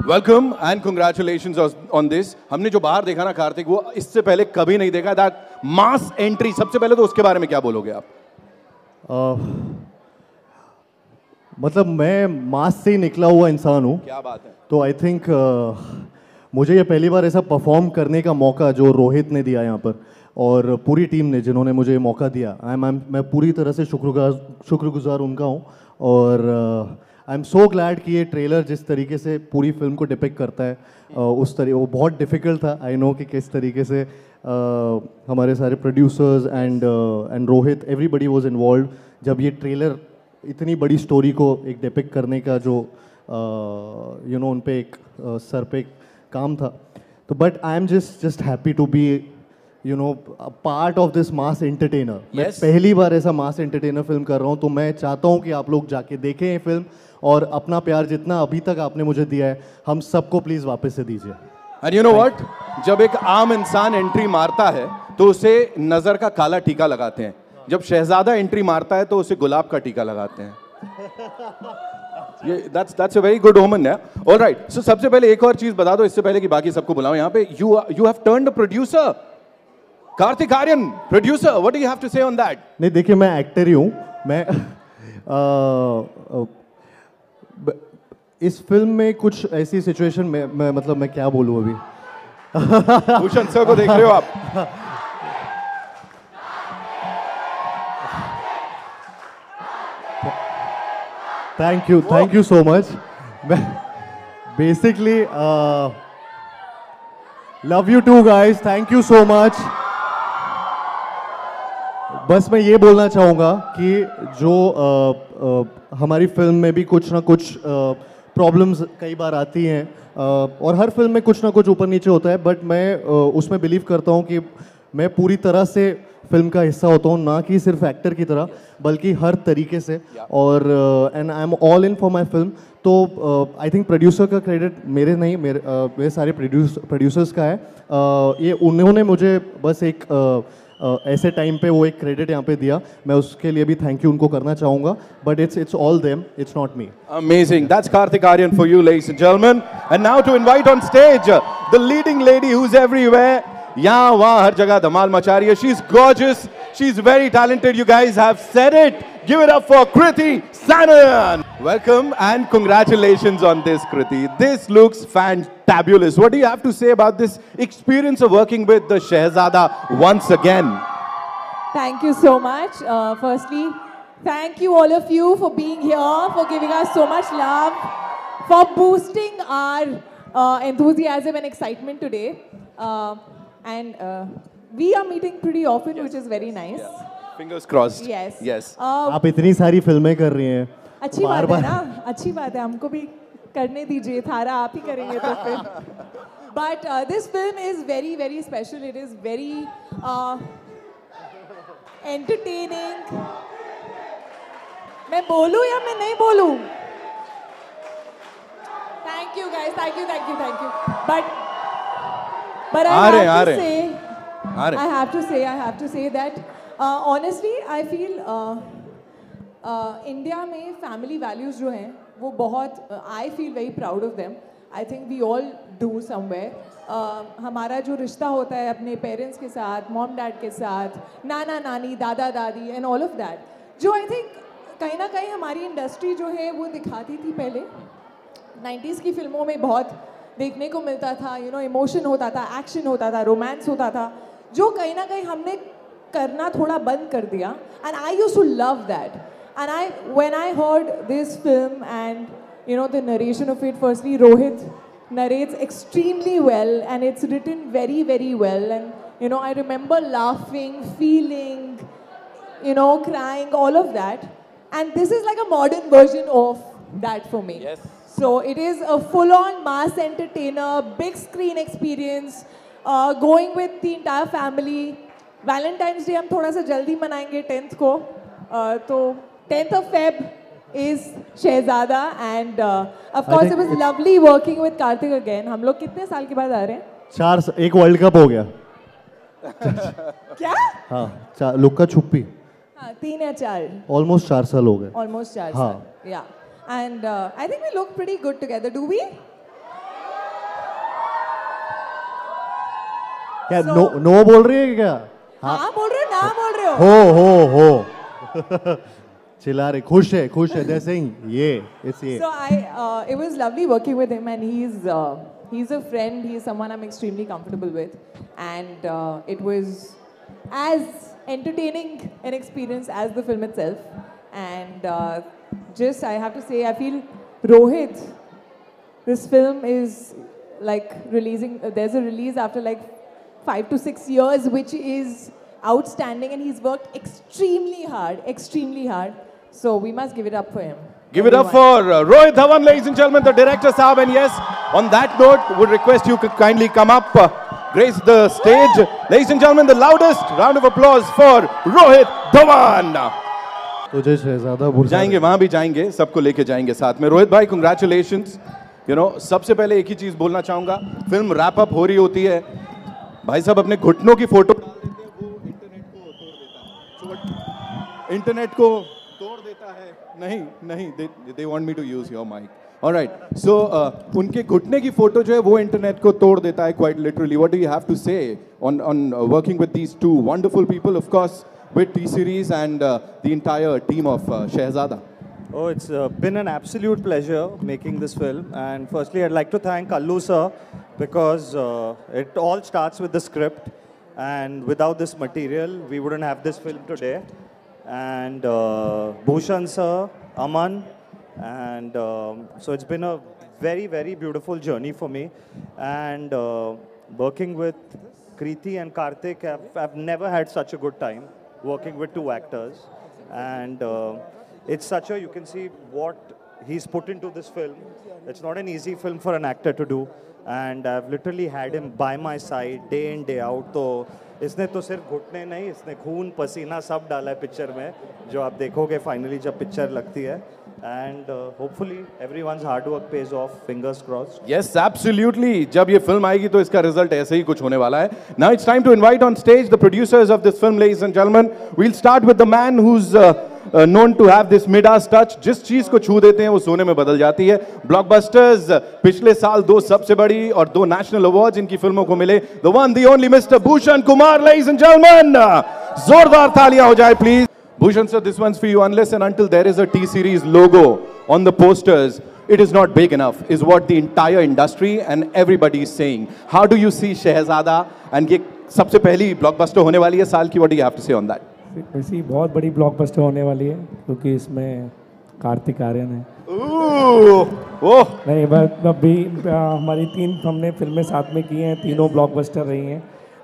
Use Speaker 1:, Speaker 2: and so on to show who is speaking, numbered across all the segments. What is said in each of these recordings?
Speaker 1: Welcome and congratulations on this. हमने जो बाहर देखा ना कार्तिक, वो इससे पहले कभी नहीं देखा। दैट मास एंट्री, सबसे पहले तो उसके बारे में क्या बोलोगे आप?
Speaker 2: मतलब मैं मास से ही निकला हुआ इंसान हूँ।
Speaker 1: क्या बात है।
Speaker 2: तो आई थिंक मुझे ये पहली बार ऐसा परफॉर्म करने का मौका जो रोहित ने दिया यहाँ पर, और पूरी टीम ने जिन्होंने मुझे ये मौका दिया, मैं पूरी तरह से शुक्रगुजार उनका हूँ। और आई एम सो ग्लैड कि ये ट्रेलर जिस तरीके से पूरी फिल्म को डिपिक्ट करता है, उस तरीके वो बहुत डिफ़िकल्ट था। आई नो कि किस तरीके से हमारे सारे producers and Rohit, everybody was involve जब ये ट्रेलर इतनी बड़ी स्टोरी को एक डिपिक्ट करने का जो उन पे एक सर पे एक काम था। तो but I am just happy to be part of this mass entertainer. मैं पहली बार ऐसा मास एंटरटेनर फिल्म कर रहा हूँ, तो मैं चाहता हूँ कि आप लोग जाके देखें ये फिल्म, और अपना प्यार जितना अभी तक आपने मुझे दिया है, हम सबको प्लीज़ वापस से दीजिए।
Speaker 1: एंड यू नो व्हाट, जब एक आम इंसान एंट्री मारता है तो उसे नज़र का काला टीका लगाते हैं। जब शहजादा एंट्री मारता है तो उसे गुलाब का टीका लगाते हैं। That's a very good omen, yeah? All right. So सबसे पहले एक और चीज बता दो इससे पहले कि बाकी सबको बुलाओ यहाँ पे। You have turned a producer. Kartik Aaryan, producer. What do you have to say on that?
Speaker 2: नहीं, देखिए मैं एक्टर ही हूँ। मैं इस फिल्म में कुछ ऐसी सिचुएशन में मैं क्या बोलूँ अभी।
Speaker 1: भूषण सर को देख रहे हो आप?
Speaker 2: Thank you so much. Basically, love you too guys. Thank you so much. बस मैं ये बोलना चाहूँगा कि जो हमारी फिल्म में भी कुछ ना कुछ प्रॉब्लम्स कई बार आती हैं, और हर फिल्म में कुछ ना कुछ ऊपर नीचे होता है, बट मैं उसमें बिलीव करता हूँ कि मैं पूरी तरह से फिल्म का हिस्सा होता हूँ, ना कि सिर्फ एक्टर की तरह, बल्कि हर तरीके से। और and I am all in for my film. तो आई थिंक प्रोड्यूसर का क्रेडिट मेरे नहीं, मेरे सारे प्रोड्यूसर्स का है। ये उन्होंने मुझे बस एक ऐसे टाइम पे वो एक क्रेडिट यहाँ पे दिया, मैं उसके लिए भी थैंक यू उनको करना चाहूँगा, but it's all them, it's not me.
Speaker 1: Amazing. That's Karthik Aryan for you, ladies and gentlemen. And now to invite on stage the leading lady who's everywhere. यहाँ वहाँ हर जगह धमाल मचा रही है. She's gorgeous. She's very talented. You guys have said it. Give it up for Kriti Sanon. Welcome and congratulations on this, Kriti. This looks fantabulous. What do you have to say about this experience of working with the Shehzada once again?
Speaker 3: Thank you so much. Firstly, thank you all of you for being here, for giving us so much love, for boosting our enthusiasm and excitement today. We are meeting pretty often, which is very nice.
Speaker 1: Yeah. Fingers crossed.
Speaker 3: Yes.
Speaker 1: Yes.
Speaker 2: आप इतनी सारी फिल्में कर रही हैं,
Speaker 3: अच्छी बात है ना, अच्छी बात है, हमको भी करने दीजिए, थारा आप ही करेंगे तो फिर। But this film is very, very special. It is very entertaining. मैं बोलूँ या मैं नहीं बोलूँ? Thank you guys, thank you. But I have to say that honestly, I feel India में family values जो हैं वो बहुत, I feel very proud of them. I think we all do somewhere. हमारा जो रिश्ता होता है अपने पेरेंट्स के साथ, मॉम डैड के साथ, नाना नानी, दादा दादी एंड ऑल ऑफ दैट, जो आई थिंक कहीं ना कहीं हमारी इंडस्ट्री जो है वो दिखाती थी पहले। 90s की फिल्मों में बहुत देखने को मिलता था, इमोशन होता था, एक्शन होता था, रोमांस होता था, जो कहीं ना कहीं हमने करना थोड़ा बंद कर दिया। And I used to love that, and when I heard this film and the narration of it, firstly Rohit narrates extremely well and it's written very, very well, and I remember laughing, feeling, crying, all of that, and this is like a modern version of that for me.
Speaker 1: Yes.
Speaker 3: So it is a full-on mass entertainer, big screen experience, going with the entire family. Valentine's Day हम थोड़ा सा जल्दी मनाएंगे 10th को, तो 10th of Feb is Shehzada, and of course it was lovely working with Karthik again. हम लोग कितने साल के बाद आ रहे हैं?
Speaker 2: एक वर्ल्ड कप हो गया।
Speaker 3: क्या?
Speaker 2: हाँ, लुक्का छुप्पी।
Speaker 3: हाँ, 3 या 4।
Speaker 2: Almost 4 साल हो गए।
Speaker 3: Almost 4 साल। Yeah, and I think we look pretty good together. Do we?
Speaker 2: क्या नो बोल रही है क्या?
Speaker 3: हाँ बोल रहे हो, ना बोल रहे हो?
Speaker 2: हो चिल्ला रहे, खुश है जैसे ही ये इसलिए.
Speaker 3: So it was lovely working with him, and he's a friend. He's someone I'm extremely comfortable with, and it was as entertaining an experience as the film itself. And just I have to say, I feel Rohit, this film is like releasing. There's a release after like 5 to 6 years, which is outstanding, and he's worked extremely hard. So we must give it up for him.
Speaker 1: Give it up for Rohit Dhawan, ladies and gentlemen, the director Saab. And yes, on that note, would request you could kindly come up, grace the stage. Ladies and gentlemen, the loudest round of applause for Rohit Dhawan.
Speaker 2: तुझे शहजादा भूल
Speaker 1: जाएंगे, वहां भी जाएंगे, सबको लेके जाएंगे साथ में. रोहित भाई, congratulations. You know, सबसे पहले एक ही चीज बोलना चाहूंगा, फिल्म रैप अप हो रही होती है, भाई साहब अपने घुटनों की फोटो डाल देते हैं, वो इंटरनेट को तोड़ देता है. नहीं, they want me to use your mic. All right. So उनके घुटने की फोटो जो है वो इंटरनेट को तोड़ देता है, quite literally. What do you have to say on working with these two wonderful people, of course, with T-Series and the entire team of Shehzada?
Speaker 4: Oh, it's been an absolute pleasure making this film. And firstly, I'd like to thank Allu sir, because it all starts with the script. And without this material, we wouldn't have this film today. And Bhushan sir, Aman. And so it's been a very, very beautiful journey for me. And working with Kriti and Karthik, I've never had such a good time working with two actors. And it's such a, you can see what he's put into this film. It's not an easy film for an actor to do. And I've literally had him by my side day in, day out. तो इसने तो सिर्फ घुटने नहीं, इसने खून पसीना सब डाला है पिक्चर में, जो आप देखोगे फाइनली जब पिक्चर लगती है. And hopefully everyone's hard work pays off. Fingers crossed.
Speaker 1: Yes, absolutely. जब ये फिल्म आएगी तो इसका रिजल्ट ऐसे ही कुछ होने वाला है. Now it's time to invite on stage the producers of this film, ladies and gentlemen. We'll start with the man who's known to have this Midas touch. जिस चीज को छू देते हैं वो सोने में बदल जाती है. Blockbusters पिछले साल 2 सबसे बड़ी और 2 national awards इनकी फिल्मों को मिले. The one, the only Mr. Bhushan Kumar, ladies and gentlemen. जोरदार तालियां हो जाए please. Bhushan sir, this one's for you. Unless and until there is a T-Series logo on the posters, it is not big enough, is what the entire industry and everybody is saying. How do you see Shehzada? And ये सबसे पहली blockbuster होने वाली है साल की. What do you have to say on that?
Speaker 5: वैसी बहुत बड़ी ब्लॉकबस्टर होने वाली है, क्योंकि इसमें कार्तिक आर्यन है. नहीं, अभी हमारी 3 हमने फिल्में साथ में की हैं, तीनों ब्लॉकबस्टर रही हैं.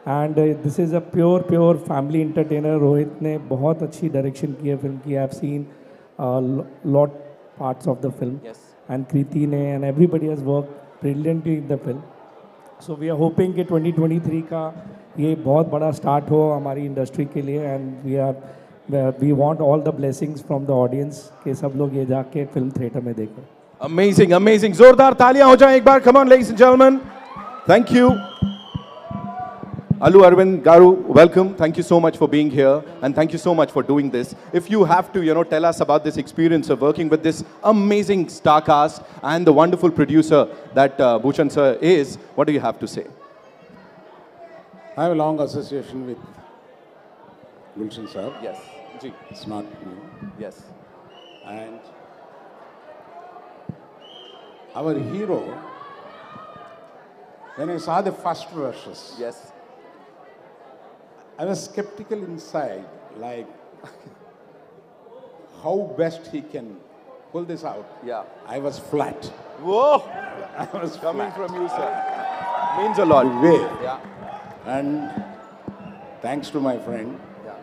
Speaker 5: And this is a pure family entertainer. Rohit ने बहुत अच्छी डायरेक्शन की है फिल्म की. I have seen lot parts of the film, and Kriti ने and everybody has work brilliantly in the film. So we are hoping कि 2023 का ये बहुत बड़ा स्टार्ट हो हमारी इंडस्ट्री के लिए. And we want all the blessings from the audience कि सब लोग ये जाके फिल्म थिएटर में देखें.
Speaker 1: Amazing, amazing. जोरदार तालियां हो जाएं एक बार. Come on, ladies and gentlemen. Thank you. Allu Arvind Garu, welcome. Thank you so much for being here, and thank you so much for doing this. If you have to, tell us about this experience of working with this amazing star cast and the wonderful producer that Bhushan sir is, what do you have to say?
Speaker 6: I have a long association with Bhushan sir.
Speaker 1: Yes. Ji.
Speaker 6: It's not new.
Speaker 1: Yes.
Speaker 6: And our hero, when I saw the first verses,
Speaker 1: Yes.
Speaker 6: I was skeptical inside, like how best he can pull this out.
Speaker 1: Yeah.
Speaker 6: I was flat.
Speaker 1: Whoa!
Speaker 6: I was
Speaker 1: Coming
Speaker 6: flat.
Speaker 1: from you, sir. Means a lot.
Speaker 6: Way.
Speaker 1: Yeah.
Speaker 6: And thanks to my friend,
Speaker 1: Yeah.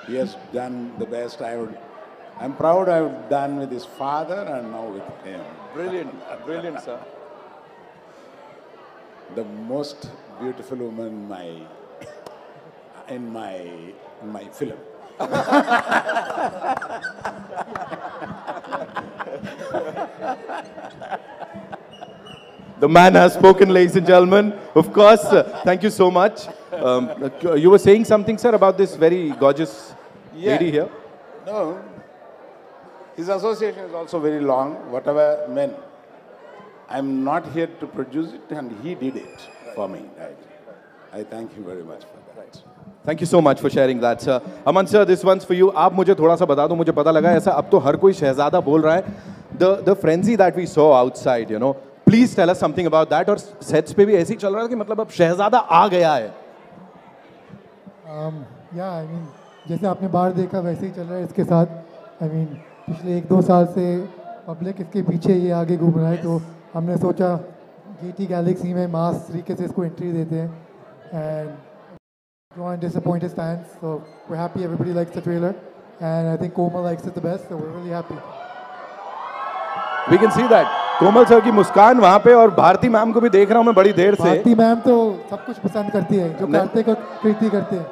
Speaker 6: he has done the best. I'm proud I've done with his father and now with him.
Speaker 1: Brilliant. Brilliant, sir.
Speaker 6: The most beautiful woman in my film.
Speaker 1: The man has spoken, ladies and gentlemen. Of course, thank you so much. You were saying something, sir, about this very gorgeous lady here.
Speaker 6: No, his association is also very long. Whatever meant, I'm not here to produce it, and he did it for me. Right? I thank him very much for that.
Speaker 1: Thank you so much for sharing that, sir. Aman sir, this one's for you. आप मुझे थोड़ा सा बता दो, मुझे पता लगा ऐसा अब तो हर कोई शहजादा बोल रहा है. The frenzy that we saw outside, you know, please tell us something about that. और sets पे भी ऐसे ही चल रहा है कि मतलब अब शहजादा आ गया है.
Speaker 7: Yeah, I mean, जैसे आपने बाहर देखा वैसे ही चल रहा है इसके साथ. I mean, पिछले 1-2 साल से पब्लिक इसके पीछे ये आगे घूम रहा है, तो हमने सोचा GT गैलेक्सी में मास तरीके से इसको एंट्री देते हैं. And don't want to disappoint his fans, so we're happy everybody likes the trailer, and I think Komal likes it the best, so we're really happy.
Speaker 1: We can see that. Komal sir की मुस्कान वहाँ पे, और Bharti ma'am को भी देख रहा हूँ मैं बड़ी देर से.
Speaker 7: भारती मैम तो सब कुछ पसंद करती है, जो कार्तिक और कृति करते हैं.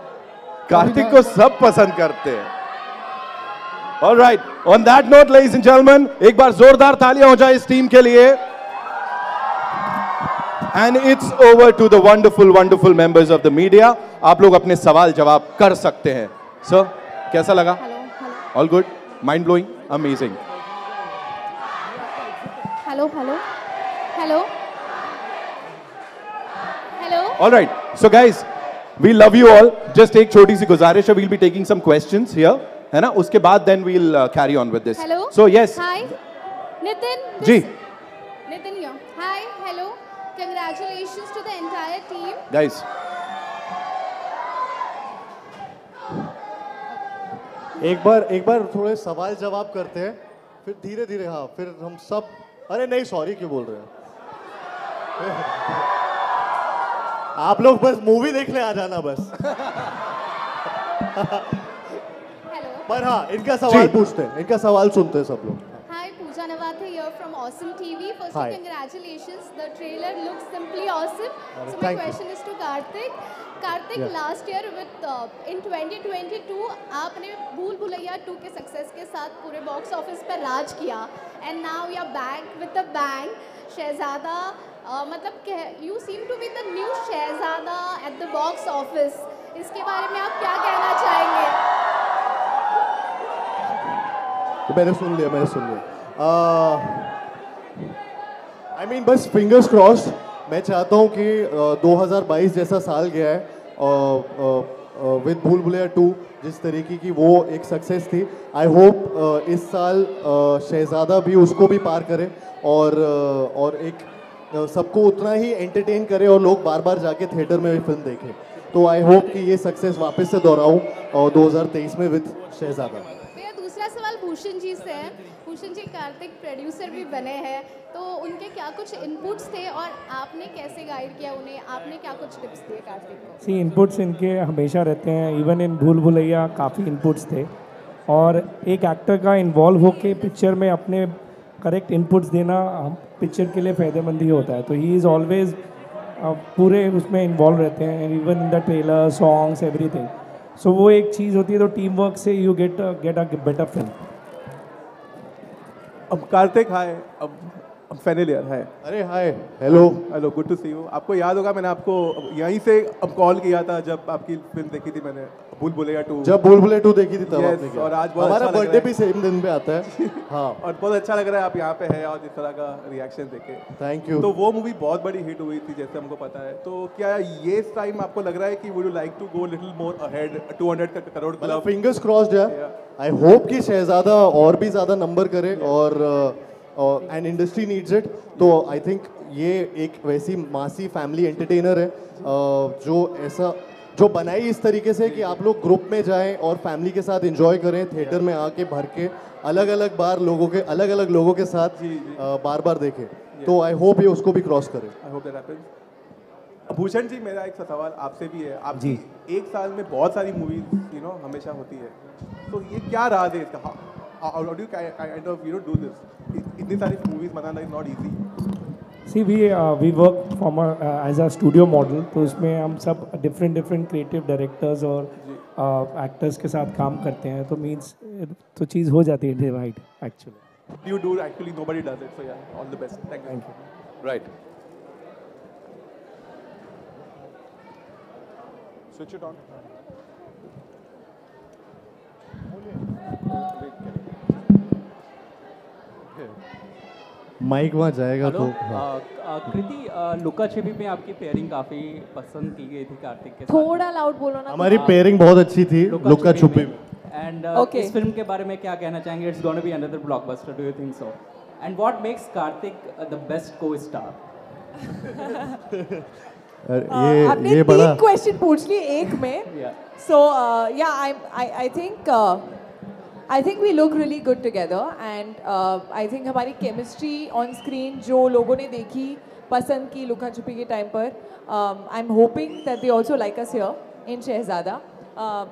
Speaker 1: कार्तिक को सब पसंद करते हैं. All right. On that note, ladies and gentlemen, एक बार जोरदार तालियां हो जाए इस टीम के लिए. And it's over to the wonderful, wonderful members of the media. आप लोग अपने सवाल जवाब कर सकते हैं. Sir, कैसा लगा? All good? Mind blowing? Amazing.
Speaker 8: Hello.
Speaker 1: All right. So guys, we love you all. Just एक छोटी सी गुजारिश है. We'll be taking some questions here. है ना? उसके बाद then we'll carry on with this.
Speaker 8: Hello.
Speaker 1: So yes.
Speaker 8: Hi. Nitin.
Speaker 1: Ji.
Speaker 8: Nitin here. Hi. Hello. Congratulations to the entire team.
Speaker 1: Guys.
Speaker 2: एक बार थोड़े सवाल जवाब करते हैं, फिर धीरे धीरे. हाँ, फिर हम सब. अरे नहीं, सॉरी क्यों बोल रहे हैं? आप लोग बस मूवी देखने आ जाना बस.
Speaker 8: Hello.
Speaker 2: पर हाँ, इनका सवाल पूछते हैं, इनका सवाल सुनते हैं सब लोग.
Speaker 8: Hi, Pooja Nawathe here from Awesome TV. Firstly,
Speaker 2: Hi.
Speaker 8: congratulations. The trailer looks simply awesome. So my
Speaker 2: thank you.
Speaker 8: question is to Karthik. Karthik,
Speaker 2: Yeah.
Speaker 8: last year with in 2022 आपने भूल भुलैया 2 के सक्सेस के साथ पूरे बॉक्स ऑफिस पर राज किया. And now you are back with a bang. शहजादा मतलब you seem to be the new Shahzada at the box office. इसके बारे में आप क्या कहना चाहेंगे?
Speaker 2: मैंने सुन लिया. I mean, बस फिंगर्स क्रॉस्ड. मैं चाहता हूँ कि 2022 जैसा साल गया है विद भूल भुलैया 2 जिस तरीके की वो एक सक्सेस थी. आई होप इस साल शहजादा भी उसको भी पार करे और एक सबको उतना ही एंटरटेन करे और लोग बार बार जाके थिएटर में भी फिल्म देखें. तो आई होप कि ये सक्सेस वापस से दोहराऊँ और 2023 में विद शहजादा.
Speaker 8: दूसरा सवाल भूषण जी से है. भूषण जी कार्तिक प्रोड्यूसर भी बने हैं, तो उनके क्या कुछ इनपुट्स थे और आपने कैसे गाइड किया उन्हें? आपने क्या कुछ टिप्स दिए कार्तिक को?
Speaker 5: सी इनपुट्स इनके हमेशा रहते हैं. इवन इन भूल भुलैया काफ़ी इनपुट्स थे, और एक एक्टर का इन्वॉल्व होके पिक्चर में अपने करेक्ट इनपुट्स देना पिक्चर के लिए फ़ायदेमंद ही होता है. तो ही इज़ ऑलवेज पूरे उसमें इन्वॉल्व रहते हैं, even in the trailer, songs, everything. So वो एक चीज़ होती है, तो टीम वर्क से you get a better film.
Speaker 9: अब कार्तिक हाय, अब फैनिलियर है.
Speaker 2: अरे hi, hello,
Speaker 9: good to see you. आपको याद होगा मैंने आपको यहीं से अब कॉल किया था जब आपकी फिल्म देखी थी मैंने, भूल भुलैया 2.
Speaker 2: जब भूल भुलैया 2 देखी थी तब आपने किया.
Speaker 9: और आज बहुत
Speaker 2: हमारा
Speaker 9: अच्छा
Speaker 2: बर्थडे भी सेम दिन पे आता है. हाँ,
Speaker 9: और बहुत अच्छा लग रहा है आप यहाँ पे हैं और इस तरह का रिएक्शन देखे.
Speaker 2: Thank you.
Speaker 9: तो वो मूवी बहुत बड़ी हिट हुई थी जैसे हमको पता है. तो क्या ये टाइम आपको लग रहा है कि would you like to go little more ahead 200 crore club?
Speaker 2: Fingers crossed है. आई होप कि शहजादा और भी ज़्यादा नंबर करे और एंड इंडस्ट्री नीड्स इट. तो आई थिंक ये एक वैसी मासी फैमिली एंटरटेनर है जो बनाई इस तरीके से कि आप लोग ग्रुप में जाएं और फैमिली के साथ एंजॉय करें, थिएटर में आके भर के अलग अलग लोगों के साथ बार बार देखें. तो आई होप ये उसको भी क्रॉस करे.
Speaker 9: I hope that happens. Bhushan ji, मेरा एक सवाल आपसे भी है. आप जी एक साल में बहुत सारी मूवीज हमेशा होती है, तो ये क्या राज है इसका? How do you kind of do this? इतनी सारी मूवीज बनाना is not easy.
Speaker 5: See we work from as a studio model. तो इसमें हम सब डिफरेंट क्रिएटिव डायरेक्टर्स और एक्टर्स के साथ काम करते हैं. तो मीन्स तो चीज़ हो जाती है divide actually.
Speaker 9: You do actually, nobody does it. So yeah, all the best. Thank you.
Speaker 1: Right. Switch it on.
Speaker 2: Mic वहाँ जाएगा तो
Speaker 10: कृति, लुका छिपी में आपकी पेयरिंग काफी पसंद की गई थी कार्तिक के साथ।
Speaker 3: थोड़ा लाउड बोलो ना।
Speaker 2: हमारी पेयरिंग बहुत अच्छी थी लुका छुपी में।
Speaker 10: एंड इस फिल्म के बारे में क्या कहना चाहेंगे? It's gonna be another blockbuster, do you think so? And what makes Kartik the best co-star?
Speaker 3: आपने 3 क्वेश्चन पूछ लिए एक में। सो या I think we look really good together and I think हमारी chemistry on screen जो लोगों ने देखी पसंद की लुका छुपी के टाइम पर, I'm hoping that they also like us here in शहजादा।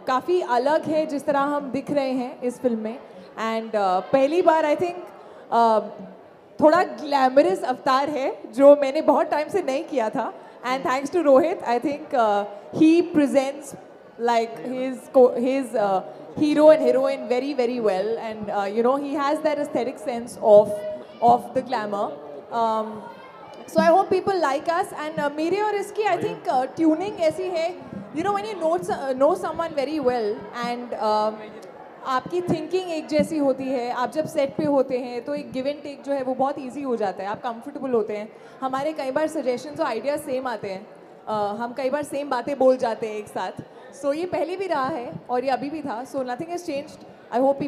Speaker 3: काफ़ी अलग है जिस तरह हम दिख रहे हैं इस फिल्म में and पहली बार I think थोड़ा ग्लैमरस अवतार है जो मैंने बहुत टाइम से नहीं किया था and thanks to Rohit I think he presents like his hero and heroine very very well and you know he has that aesthetic sense of the glamour, so I hope people like us and मेरे और इसकी I think tuning ऐसी है, you know when you know someone very well and आपकी thinking एक जैसी होती है, आप जब सेट पे होते हैं तो एक गिव एंड टेक जो है वो बहुत इजी हो जाता है, आप कंफर्टेबल होते हैं। हमारे कई बार सजेशंस और आइडियाज सेम आते हैं, हम कई बार सेम बातें बोल जाते हैं एक साथ। सो ये पहले भी रहा है और ये अभी भी था, so nothing has changed. I hope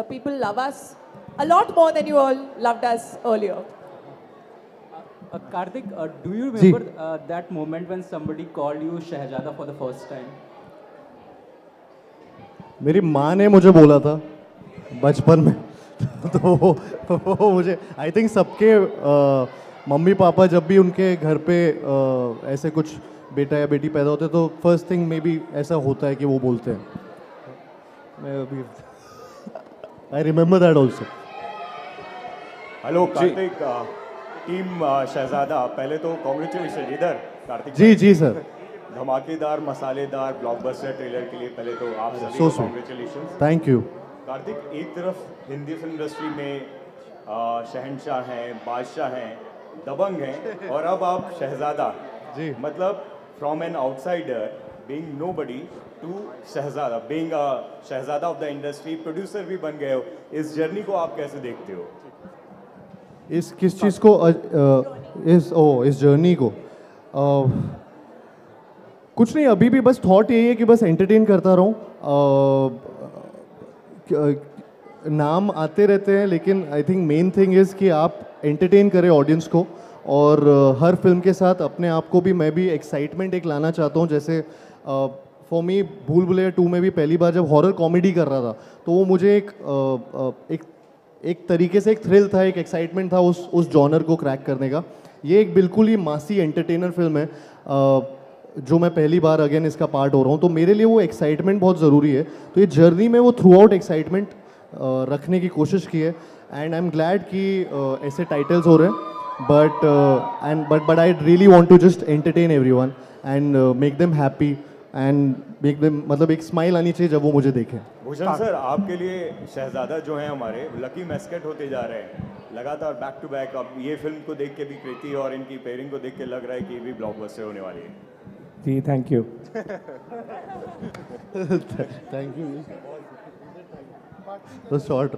Speaker 3: people love us a lot more than you all loved us earlier.
Speaker 10: Karthik, do you remember that moment when somebody called you Shehzada for the first time?
Speaker 2: मेरी माँ ने मुझे बोला था बचपन में तो मुझे आई थिंक सबके मम्मी पापा जब भी उनके घर पे ऐसे कुछ बेटा या बेटी पैदा होते तो फर्स्ट थिंग मे बी ऐसा होता है कि वो बोलते हैं। मैं अभी I remember that also.
Speaker 11: Hello Kartik, team Shehzada, पहले तो कॉन्ग्रेचुलेशन इधर कार्तिक
Speaker 2: जी सर।
Speaker 11: धमाकेदार मसालेदार ब्लॉकबस्टर ट्रेलर के लिए पहले तो आप सभी को कॉन्ग्रेचुलेशन।
Speaker 2: Thank you.
Speaker 11: कार्तिक, एक तरफ हिंदी फिल्म इंडस्ट्री में शहंशाह हैं, बादशाह हैं, दबंग हैं और अब आप शहजादा जी, मतलब from an outsider being nobody to Shehzada, being Shehzada of the industry, producer भी बन गए हो। इस जर्नी को आप कैसे देखते हो?
Speaker 2: इस किस चीज़ को? इस जर्नी को कुछ नहीं, अभी भी बस थॉट यही है कि बस एंटरटेन करता रहूं। नाम आते रहते हैं लेकिन I think main thing is कि आप एंटरटेन करें ऑडियंस को और हर फिल्म के साथ अपने आप को भी मैं भी एक्साइटमेंट एक लाना चाहता हूं। जैसे फॉर मी भूल भुलैया 2 में भी पहली बार जब हॉरर कॉमेडी कर रहा था तो वो मुझे एक तरीके से एक थ्रिल था, एक एक्साइटमेंट था उस जॉनर को क्रैक करने का। ये एक बिल्कुल ही मासी एंटरटेनर फिल्म है जो मैं पहली बार अगेन इसका पार्ट हो रहा हूँ, तो मेरे लिए वो एक्साइटमेंट बहुत ज़रूरी है। तो ये जर्नी में वो थ्रू आउट एक्साइटमेंट रखने की कोशिश की है एंड आई एम ग्लैड कि ऐसे टाइटल्स हो रहे हैं, but I really want to just entertain everyone and make them happy and make them, मतलब एक स्माइल आनी चाहिए जब वो मुझे देखें।
Speaker 11: भूषण सर, आपके लिए शहजादा जो है हमारे लकी मैस्केट होते जा रहे हैं लगातार बैक टू बैक। अब ये फिल्म को देख के भी कृति और इनकी पेयरिंग को देख के लग रहा है कि ये भी ब्लॉकबस्टर होने वाली है।
Speaker 5: जी थैंक यू।
Speaker 2: Thank you. तो शॉर्ट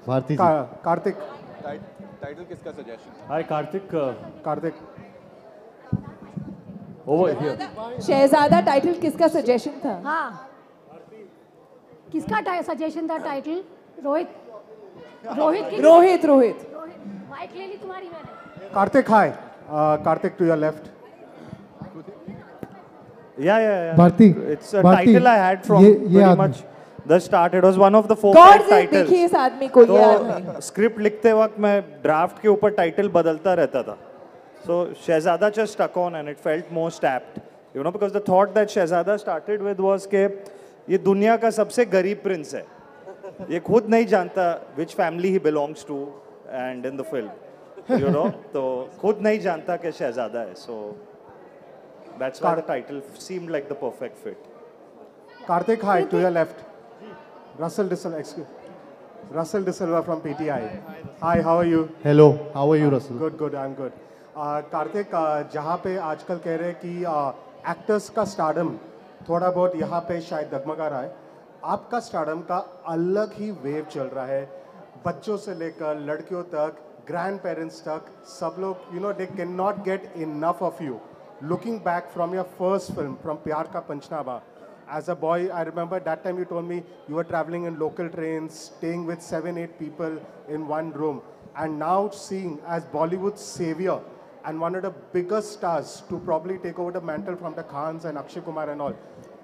Speaker 2: भारती जी।
Speaker 9: कार्तिक, टाइटल किसका suggestion?
Speaker 11: Hi Kartik
Speaker 3: over here. Shehzada title किसका सजेशन था?
Speaker 12: हाँ, किसका सजेशन था टाइटल? रोहित। माइक ले ली तुम्हारी मैंने।
Speaker 9: Kartik, hi Kartik, to your left.
Speaker 4: Yeah.
Speaker 7: Bharti,
Speaker 4: It's a title I had from pretty much the start. It was one of the 4 titles.
Speaker 3: देखिए इस आदमी को, ये आदमी।
Speaker 4: स्क्रिप्ट लिखते वक्त मैं ड्राफ्ट के ऊपर टाइटल बदलता रहता था. So Shehzada just stuck on and it felt most apt. You know, because the thought that Shehzada started with was कि ये दुनिया का सबसे गरीब प्रिंस है. ये खुद नहीं जानता which family he belongs to and in the film. You know, तो खुद नहीं जानता कि शहजादा है. So that's why the title seemed like the perfect fit.
Speaker 9: Karthik, hi, to your left. Russell De Silva from PTI. Hi, how are you?
Speaker 2: Hello, how are you, Russell?
Speaker 9: Good, I'm good. Karthik, जहाँ पे आजकल कह रहे हैं कि actors का stardom थोड़ा बहुत यहाँ पे शायद डगमगा रहा है, आपका स्टारडम का अलग ही वेव चल रहा है. बच्चों से लेकर लड़कियों तक
Speaker 13: grandparents तक सब लोग you know they cannot get enough of you. Looking back from your first film, from Pyar Ka Panchnama, as a boy, I remember that time you told me you were traveling in local trains, staying with 7-8 people in one room, and now seeing as Bollywood's savior and one of the biggest stars to probably take over the mantle from the Khans and Akshay Kumar and all.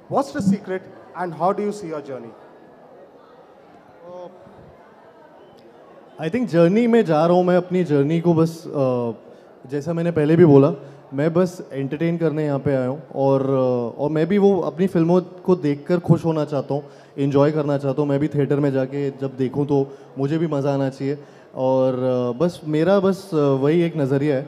Speaker 13: What's the secret and how do you see your journey?
Speaker 2: I think journey में जा रहा हूँ मैं अपनी journey को बस जैसा मैंने पहले भी बोला मैं बस एंटरटेन करने यहाँ पे आया हूँ और मैं भी वो अपनी फिल्मों को देखकर खुश होना चाहता हूँ एंजॉय करना चाहता हूँ मैं भी थिएटर में जाके जब देखूँ तो मुझे भी मज़ा आना चाहिए और बस मेरा बस वही एक नज़रिया है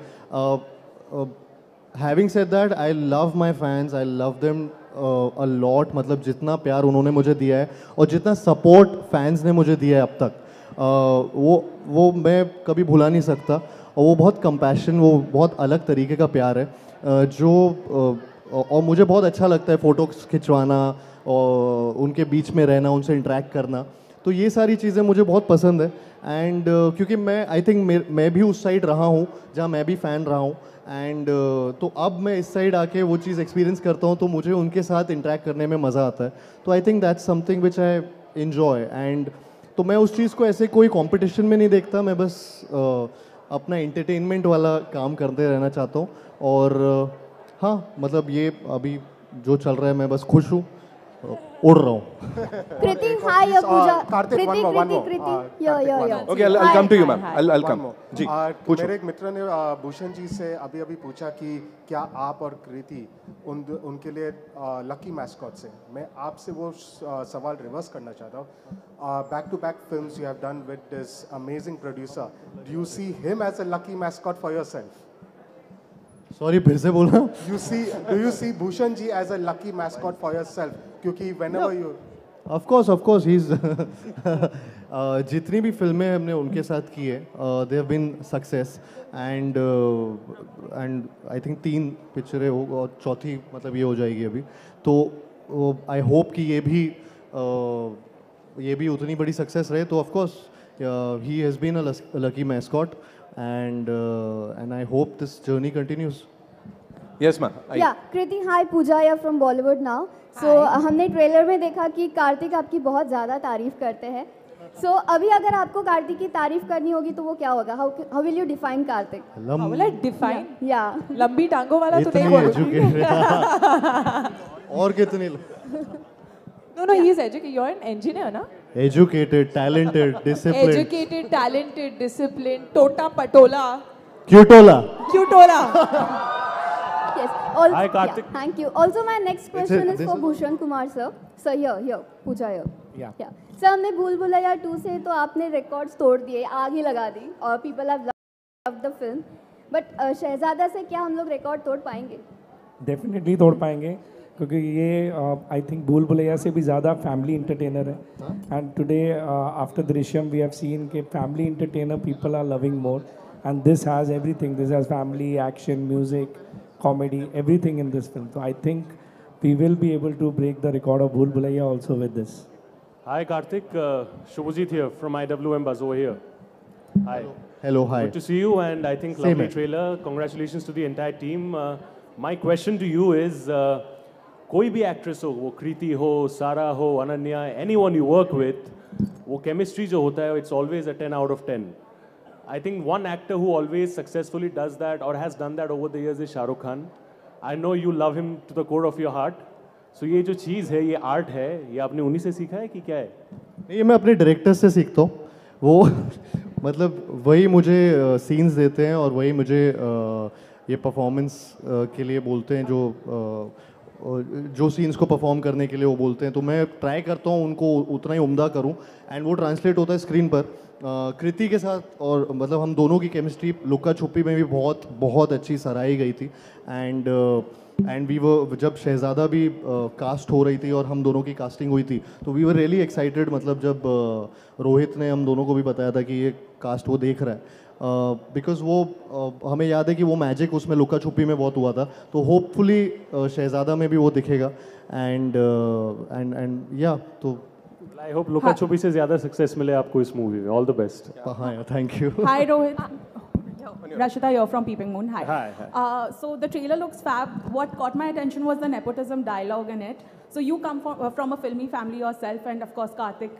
Speaker 2: having said that I love my fans I love them a lot मतलब जितना प्यार उन्होंने मुझे दिया है और जितना सपोर्ट फैंस ने मुझे दिया है अब तक वो मैं कभी भुला नहीं सकता और वो बहुत कंपैशन वो बहुत अलग तरीके का प्यार है जो और मुझे बहुत अच्छा लगता है फ़ोटोज़ खिंचवाना और उनके बीच में रहना उनसे इंटरेक्ट करना तो ये सारी चीज़ें मुझे बहुत पसंद है एंड क्योंकि मैं आई थिंक मैं भी उस साइड रहा हूँ जहाँ मैं भी फ़ैन रहा हूँ एंड तो अब मैं इस साइड आके वो चीज़ एक्सपीरियंस करता हूँ तो मुझे उनके साथ इंटरेक्ट करने में मज़ा आता है तो I think that's something which I enjoy and तो मैं उस चीज़ को ऐसे कोई कंपटीशन में नहीं देखता मैं बस अपना एंटरटेनमेंट वाला काम करते रहना चाहता हूँ और हाँ मतलब ये अभी जो चल रहा है मैं बस खुश हूँ उड़ रहा हूँ
Speaker 12: कृति हाय पूजा
Speaker 13: Karthik, one more.
Speaker 12: Okay,
Speaker 1: I'll come to you, ma'am. I'll come. जी, पूछो.
Speaker 13: मेरे एक मित्र ने भूषण जी से अभी पूछा कि क्या आप और कृति उनके लिए लकी मैस्कॉट से मैं आपसे वो सवाल रिवर्स करना चाहता हूँ back to back films you have done with this amazing producer do you see him as a lucky mascot for yourself
Speaker 2: sorry फिर से बोलना
Speaker 13: do you see Bhushan ji as a lucky mascot for yourself क्योंकि whenever you
Speaker 2: of course he is जितनी भी फिल्में हमने उनके साथ की है they have been success and I think 3 पिक्चरें हो और चौथी मतलब ये हो जाएगी अभी तो आई होप कि ये भी उतनी बड़ी सक्सेस रहे तो of course he has been a lucky mascot and I hope this journey continues.
Speaker 1: Yes, ma'am.
Speaker 12: Yeah, Kriti, hi, Pooja, you're from Bollywood now. So हमने ट्रेलर में देखा कि कार्तिक आपकी बहुत ज़्यादा तारीफ करते हैं. So अभी अगर आपको कार्तिक की तारीफ करनी होगी तो वो क्या होगा? How will you define Kartik?
Speaker 3: How will I define?
Speaker 12: Yeah.
Speaker 3: लंबी टांगों वाला तो नहीं बोलूँगी.
Speaker 2: और कितनी?
Speaker 3: No, he is educated. You're an engineer, na?
Speaker 2: Educated, talented, disciplined.
Speaker 3: Educated, talented, disciplined, tota patola.
Speaker 2: Cutola.
Speaker 12: Yes. Also,
Speaker 14: Hi, Karthik.
Speaker 12: Yeah, thank you. Also, my next question is for Bhushan Kumar sir. Sir, here, Pooja here. Yeah. Sir, हमने भूल भुलैया 2 से तो आपने records तोड़ दिए, आग ही लगा दी और people have loved the film. But शहजादा से क्या हम लोग रिकॉर्ड तोड़ पाएंगे?
Speaker 5: डेफिनेटली तोड़ पाएंगे क्योंकि ये आई थिंक भूल भुलैया से भी ज़्यादा फैमिली इंटरटेनर है and today after Drishyam we have seen के family entertainer people are loving more and this has everything this has family action music comedy everything in this film तो I think we will be able to break the record of Bhool Bhulaiyaa also with this
Speaker 14: Hi Karthik, Shubhajit here from IWM Buzz over here. Hi.
Speaker 2: Hello, hi.
Speaker 14: Good to see you and I think lovely trailer. Congratulations to the entire team. My question to you is, कोई भी actress हो वो कृति हो सारा हो Ananya anyone you work with वो chemistry जो होता है it's always a 10 out of 10. I think one actor who always successfully does that or has done that over the years is Shah Rukh Khan. I know you love him to the core of your heart. So ये जो चीज़ है ये art है ये आपने उन्हीं से सीखा है कि क्या है?
Speaker 2: नहीं मैं अपने डायरेक्टर से सीखता हूँ वो मतलब वही मुझे सीन्स देते हैं और वही मुझे ये परफॉर्मेंस के लिए बोलते हैं जो सीन्स को परफॉर्म करने के लिए वो बोलते हैं तो मैं ट्राई करता हूँ उनको उतना ही उम्दा करूँ एंड वो ट्रांसलेट होता है स्क्रीन पर कृति के साथ और मतलब हम दोनों की केमिस्ट्री लुक्का छुपी में भी बहुत बहुत अच्छी सराही गई थी एंड वी वो जब शहजादा भी कास्ट हो रही थी और हम दोनों की कास्टिंग हुई थी तो वी वर रियली एक्साइटेड मतलब जब रोहित ने हम दोनों को भी बताया था कि ये कास्ट वो देख रहा है बिकॉज वो हमें याद है कि वो मैजिक उसमें लुका छुपी में बहुत हुआ था तो होपफुली शहजादा में भी वो दिखेगा एंड या तो
Speaker 14: I hope Luka Chupi से ज़्यादा success मिले आपको इस movie में. All the best.
Speaker 2: Thank you.
Speaker 15: Hi Rohit. Rashita here from Peeping Moon. Hi.
Speaker 14: Hi.
Speaker 15: So the trailer looks fab. What caught my attention was the nepotism dialogue in it. So you come from a filmy family yourself, and of course Karthik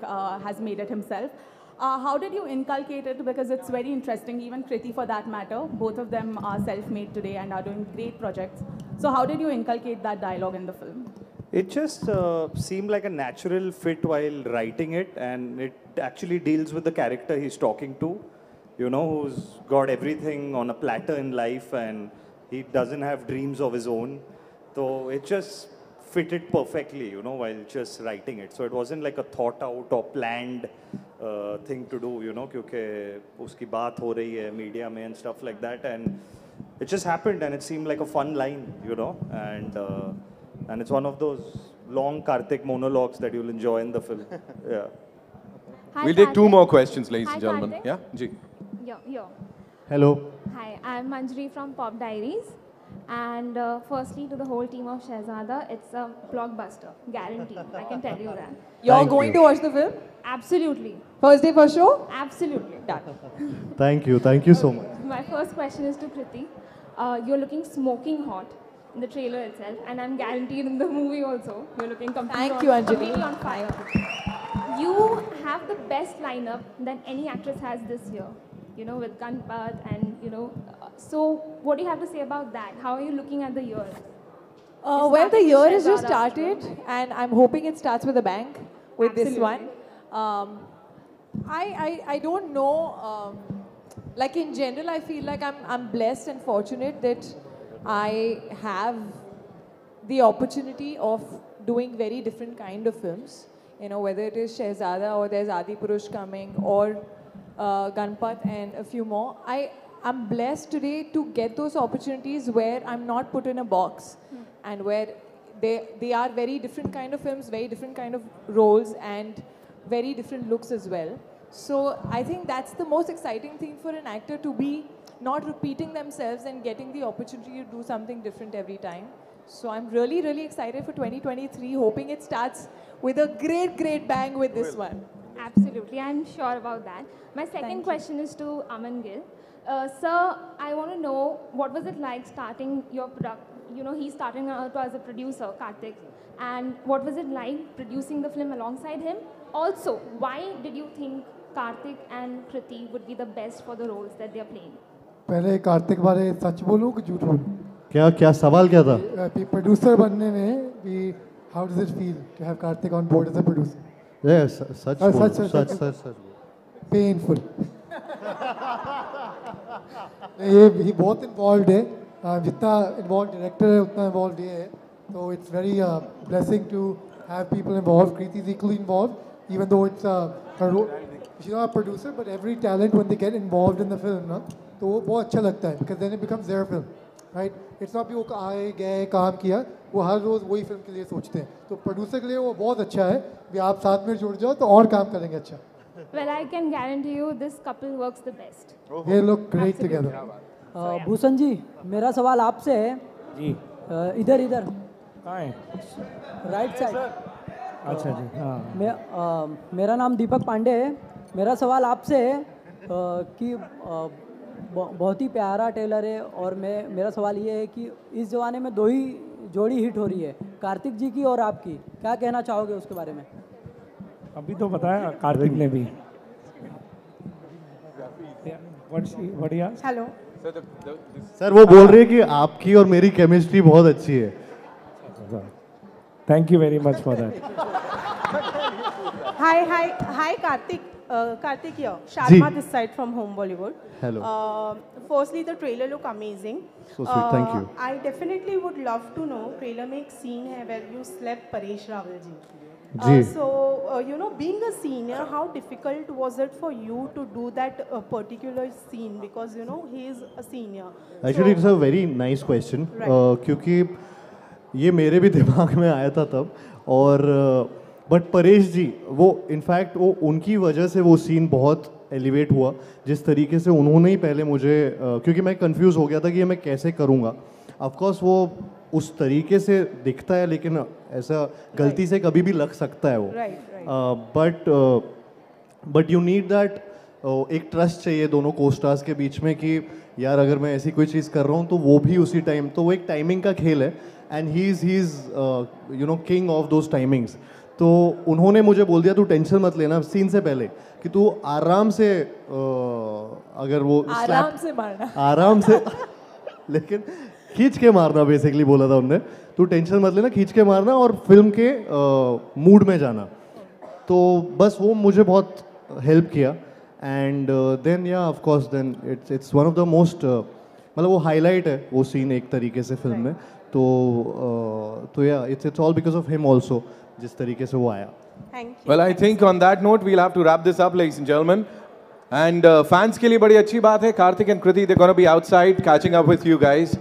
Speaker 15: has made it himself. How did you inculcate it? Because it's very interesting, even Kriti for that matter. Both of them are self-made today and are doing great projects. So how did you inculcate that dialogue in the film?
Speaker 4: It just seemed like a natural fit while writing it, and it actually deals with the character he's talking to, you know, who's got everything on a platter in life and he doesn't have dreams of his own. So it just fitted perfectly, you know, while just writing it. So it wasn't like a thought out or planned thing to do, you know, क्योंकि उसकी बात हो रही है media में and stuff like that, and it just happened and it seemed like a fun line, you know, and it's one of those long Karthik monologues that you'll enjoy in the film. Yeah.
Speaker 1: We'll take two more questions, ladies and gentlemen.
Speaker 16: Karthik.
Speaker 1: Yeah, Ji.
Speaker 16: Yeah.
Speaker 2: Hello.
Speaker 16: Hi, I'm Manjari from Pop Diaries. And firstly, to the whole team of Shehzada, it's a blockbuster, guaranteed. I can tell you that.
Speaker 3: You're going to watch the film?
Speaker 16: Absolutely.
Speaker 3: First day, first show?
Speaker 16: Absolutely.
Speaker 3: Done.
Speaker 2: Thank you so much.
Speaker 16: My first question is to Kriti. You're looking smoking hot in the trailer itself, and I'm guaranteed in the movie also. You're looking completely on fire. You have the best lineup that any actress has this year, you know, with Ganpat and, you know, so what do you have to say about that? How are you looking at the year?
Speaker 3: Well, the year has just started, and I'm hoping it starts with a bang with this one. I don't know, like in general, I feel like I'm blessed and fortunate that I have the opportunity of doing very different kind of films. You know, whether it is Shehzada or there's Adipurush coming or Ganpat and a few more. I'm blessed today to get those opportunities where I'm not put in a box and where they are very different kind of films, very different kind of roles and very different looks as well. So I think that's the most exciting thing for an actor, to be not repeating themselves and getting the opportunity to do something different every time. So I'm really, really excited for 2023, hoping it starts with a great, great bang with this one.
Speaker 16: Absolutely, I'm sure about that. My second question is to Aman Gill. Sir, I want to know, what was it like starting your product? You know, he's starting out as a producer, Karthik. And what was it like producing the film alongside him? Also, why did you think Karthik and Kriti would be the best for the roles that they are playing?
Speaker 7: पहले कार्तिक बारे सच बोलूं कि झूठ बोलूं?
Speaker 2: क्या सवाल क्या था?
Speaker 7: प्रोड्यूसर बनने में भी how does it feel to have Karthik on board as a producer?
Speaker 2: Yes, such.
Speaker 7: Painful. ये बहुत involved है. जितना involved director है उतना involved ये है. So it's very blessing to have people involved. Kriti is equally involved, even though it's she's not a producer, but every talent when they get involved in the film, ना, तो वो बहुत अच्छा लगता है, because then it becomes their film, right? It's not कि वो आए गए काम किया, वो हर रोज वही फिल्म के लिए सोचते हैं. तो प्रोड्यूसर के लिए वो बहुत अच्छा है कि आप साथ में जुड़ जाओ तो और काम करेंगे अच्छा.
Speaker 16: Well, I can guarantee you this couple works the best.
Speaker 7: They look great together.
Speaker 17: Bhushan ji, मेरा सवाल आपसे है.
Speaker 5: जी.
Speaker 17: इधर
Speaker 5: कहाँ है?
Speaker 17: Right side.
Speaker 5: अच्छा जी. हाँ.
Speaker 17: मेरा नाम दीपक पांडे है. मेरा सवाल आपसे है कि बहुत ही प्यारा टेलर है, और मेरा सवाल ये है कि इस ज़माने में दो ही जोड़ी हिट हो रही है, कार्तिक जी की और आपकी. क्या कहना चाहोगे उसके बारे में?
Speaker 5: अभी तो बताया कार्तिक ने भी. बढ़िया.
Speaker 15: हेलो
Speaker 2: सर, वो बोल रहे हैं कि आपकी और मेरी केमिस्ट्री बहुत अच्छी है.
Speaker 5: Thank you very much for that.
Speaker 18: Hi Karthik. Karthik here. Sharma this side from Home Bollywood.
Speaker 2: Hello.
Speaker 18: Firstly, the trailer look amazing.
Speaker 2: So sweet, thank you.
Speaker 18: I definitely would love to know, trailer में एक scene है where you slept Paresh Rawal ji. So, you know, being a senior, how difficult was it for you to do that particular scene? Because, you know, he is a senior.
Speaker 2: Actually, it's a very nice question. क्योंकि ये मेरे भी दिमाग में आया था तब, और बट परेश जी, वो इनफैक्ट वो उनकी वजह से वो सीन बहुत एलिवेट हुआ, जिस तरीके से उन्होंने ही पहले मुझे, क्योंकि मैं कंफ्यूज हो गया था कि ये मैं कैसे करूँगा. ऑफ कोर्स वो उस तरीके से दिखता है, लेकिन ऐसा गलती से कभी भी लग सकता है वो। बट यू नीड दैट, एक ट्रस्ट चाहिए दोनों को-स्टार्स के बीच में कि यार अगर मैं ऐसी कोई चीज़ कर रहा हूँ तो वो भी उसी टाइम, तो वो एक टाइमिंग का खेल है and he is you know king of those timings. तो उन्होंने मुझे बोल दिया तू टेंशन मत लेना सीन से पहले कि तू आराम से अगर वो
Speaker 3: आराम से मारना,
Speaker 2: आराम से लेकिन खींच के मारना बेसिकली बोला था उनने, तू टेंशन मत लेना, खींच के मारना और फिल्म के मूड में जाना। तो बस वो मुझे बहुत हेल्प किया and then yeah of course then it's one of the most, मतलब वो हाईलाइट है वो सीन एक तरीके से फिल्म में। तो या it's all because of him also, जिस तरीके से वो आया।
Speaker 1: Well, I think on that note we'll have to wrap this up, ladies and gentlemen. And fans के लिए बड़ी अच्छी बात है, Karthik and Kriti, they're going to be outside catching up with you guys.